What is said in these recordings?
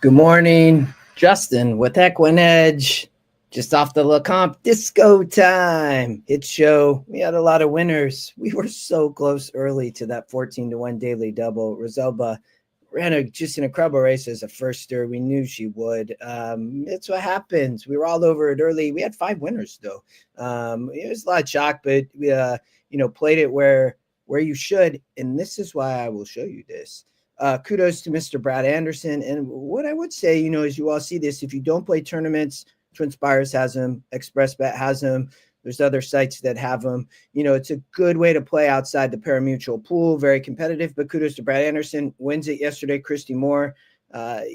Good morning, Justin with Equin Edge. Just off the LeComp disco time hit show. We had a lot of winners. We were so close early to that 14-1 daily double. Roselba ran just an incredible race as a firster. We knew she would. It's what happens. We were all over it early. We had 5 winners though. It was a lot of chalk, but we played it where you should. And this is why I will show you this. Kudos to Mr. Brad Anderson. And what I would say, as you all see this, if you don't play tournaments, Twinspires has them, ExpressBet has them. There's other sites that have them. It's a good way to play outside the pari-mutuel pool, very competitive. But kudos to Brad Anderson. Wins it yesterday. Christy Moore. I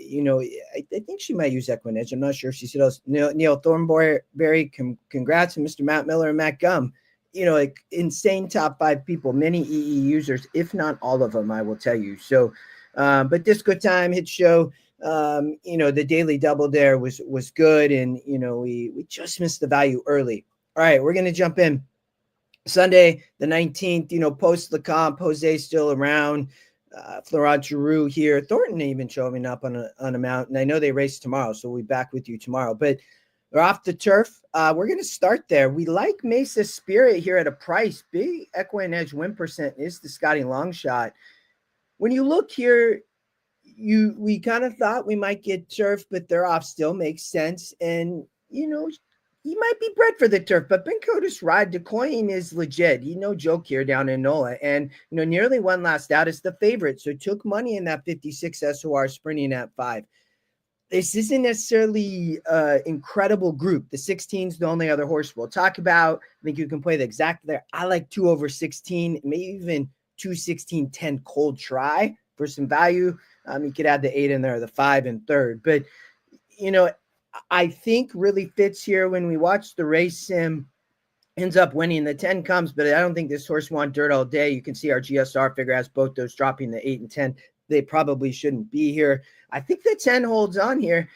think she might use Equin Edge. I'm not sure if she does. Neil Thornberry, congrats. And Mr. Matt Miller and Matt Gum. Like insane top 5 people, many EE users, if not all of them, I will tell you. So, but disco time hit show, the daily double there was good. And, we just missed the value early. All right, we're going to jump in. Sunday, the 19th, post LeComp, Jose still around, Florent Giroux here. Thornton even showing up on a mountain. I know they race tomorrow, so we'll be back with you tomorrow. But we're off the turf. We're going to start there. We like Mesa Spirit here at a price. Big Equine Edge win percent is the Scotty long shot. When you look here, we kind of thought we might get turf, but they're off still makes sense. And, he might be bred for the turf, but Ben Cotis ride to coin is legit. He no joke here down in NOLA. And, nearly won last out. It's the favorite. So took money in that 56 SOR sprinting at 5. This isn't necessarily incredible group. The 16 is the only other horse we'll talk about. I think you can play the exact there. I like 2 over 16, maybe even 2-16-10 cold try for some value. You could add the 8 in there, the 5 and 3rd. But, I think really fits here when we watch the race sim, ends up winning. The 10 comes, but I don't think this horse won dirt all day. You can see our GSR figure has both those dropping the 8 and 10. They probably shouldn't be here. I think the 10 holds on here.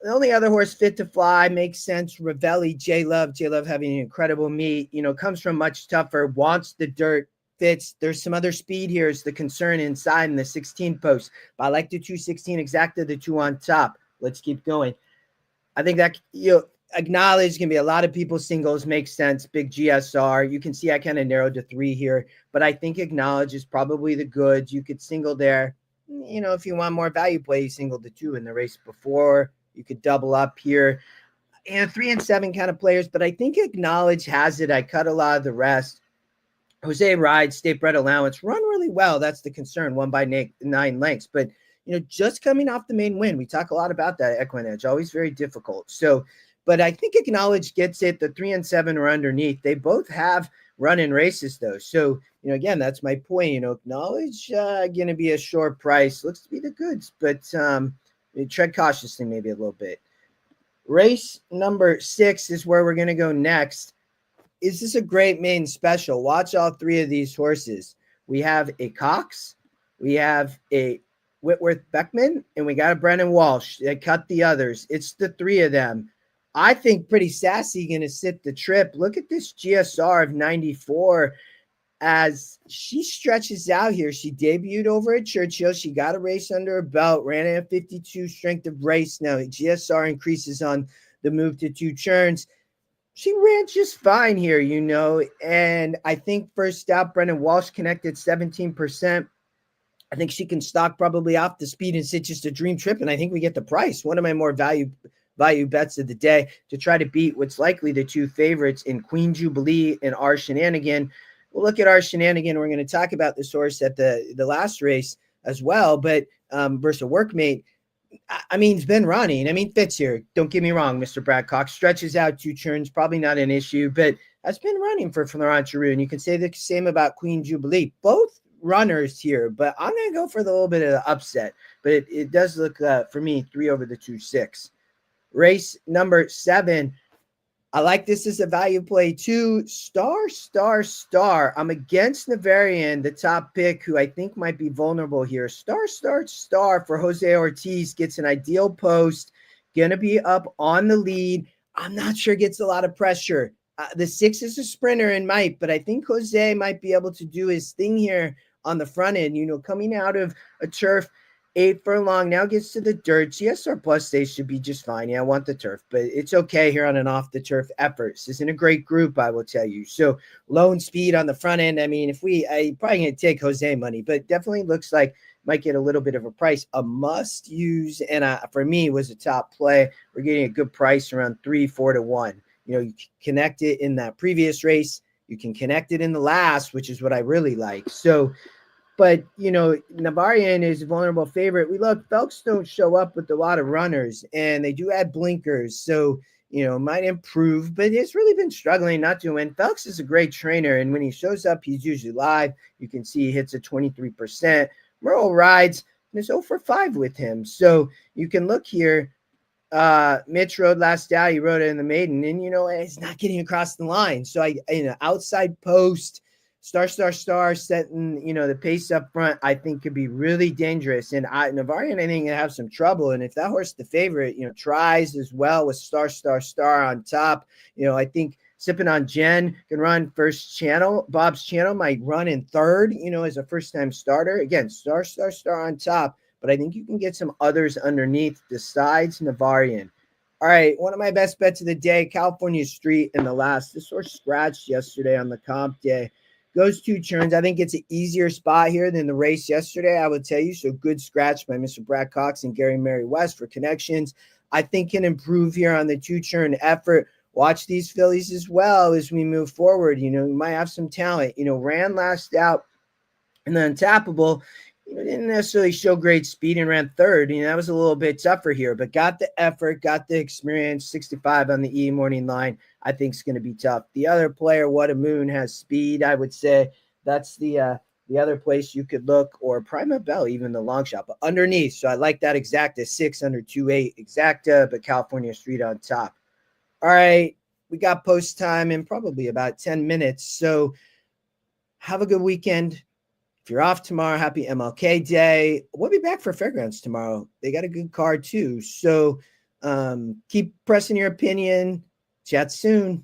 The only other horse fit to fly makes sense. Ravelli, J-Love having an incredible meet, comes from much tougher, wants the dirt, fits. There's some other speed here is the concern inside in the 16 post. But I like the 216 exactly the 2 on top. Let's keep going. I think that, acknowledge can be a lot of people's singles makes sense. Big GSR. You can see I kind of narrowed to 3 here, but I think acknowledge is probably the goods. You could single there. If you want more value play, you single the 2 in the race before. You could double up here. 3 and 7 kind of players, but I think acknowledge has it. I cut a lot of the rest. Jose rides, state bred allowance, run really well. That's the concern. Won by 9 lengths, but just coming off the main win. We talk a lot about that Equine Edge, always very difficult. So, but I think acknowledge gets it. The 3 and 7 are underneath. They both have run in races though. So, again, that's my point. Acknowledge going to be a short price. Looks to be the goods, but tread cautiously maybe a little bit. Race number 6 is where we're going to go next. Is this a great main special? Watch all 3 of these horses. We have a Cox. We have a Whitworth Beckman, and we got a Brennan Walsh. They cut the others. It's the 3 of them. I think Pretty Sassy going to sit the trip. Look at this GSR of 94 as she stretches out here. She debuted over at Churchill. She got a race under her belt, ran at a 52 strength of race. Now GSR increases on the move to 2 turns. She ran just fine here, and I think first out, Brennan Walsh connected 17%. I think she can stock probably off the speed and sit just a dream trip, and I think we get the price. One of my more value bets of the day to try to beat what's likely the 2 favorites in Queen Jubilee and Our Shenanigan. We'll look at Our Shenanigan. We're going to talk about this horse at the last race as well, but versus a workmate. He's been running. Fits here. Don't get me wrong, Mr. Brad Cox. Stretches out 2 turns, probably not an issue, but has been running for Florent Giroux, and you can say the same about Queen Jubilee. Both runners here, but I'm going to go for the little bit of the upset, but it does look for me 3 over the 2-6. Race number 7. I like this as a value play too. Star. I'm against Navarian, the top pick, who I think might be vulnerable here. Star for Jose Ortiz gets an ideal post, gonna be up on the lead. I'm not sure gets a lot of pressure. The 6 is a sprinter and might, but I think Jose might be able to do his thing here on the front end, coming out of a turf. 8 furlong now gets to the dirt. GSR Plus Days should be just fine. Yeah, I want the turf, but it's okay here on an off the turf effort. This isn't a great group, I will tell you. So lone speed on the front end. I mean, I probably gonna take Jose money, but definitely looks like might get a little bit of a price. A must use, and for me was a top play. We're getting a good price around 3-4 to 1. You know, you connect it in that previous race. You can connect it in the last, which is what I really like. So but, Navarian is a vulnerable favorite. We look, Phelps don't show up with a lot of runners, and they do add blinkers. So, might improve, but it's really been struggling not to win. Phelps is a great trainer, and when he shows up, he's usually live. You can see he hits a 23%. Merle rides, and it's 0 for 5 with him. So you can look here. Mitch rode last out. He rode it in the maiden, and he's not getting across the line. So outside post, star setting, the pace up front, I think could be really dangerous. And Navarian, I think, can have some trouble. And if that horse, the favorite, tries as well with star on top, I think Sipping on Jen can run first channel. Bob's Channel might run in third, as a first-time starter. Again, star on top. But I think you can get some others underneath besides Navarian. All right, one of my best bets of the day, California Street in the last. This horse scratched yesterday on the comp day. Goes 2 turns. I think it's an easier spot here than the race yesterday, I would tell you. So good scratch by Mr. Brad Cox and Gary Mary West for connections. I think can improve here on the 2-turn effort. Watch these fillies as well as we move forward. We might have some talent. Ran last out and then Untappable. Didn't necessarily show great speed and ran third. That was a little bit tougher here, but got the effort, got the experience. 65 on the morning line, I think is going to be tough. The other player, What a Moon, has speed. I would say that's the other place you could look, or Prima Bell, even the long shot, but underneath. So I like that Exacta 6 under 2.8 Exacta, but California Street on top. All right, we got post time in probably about 10 minutes. So have a good weekend. If you're off tomorrow, happy MLK Day. We'll be back for Fairgrounds tomorrow. They got a good card too. So keep pressing your opinion. Chat soon.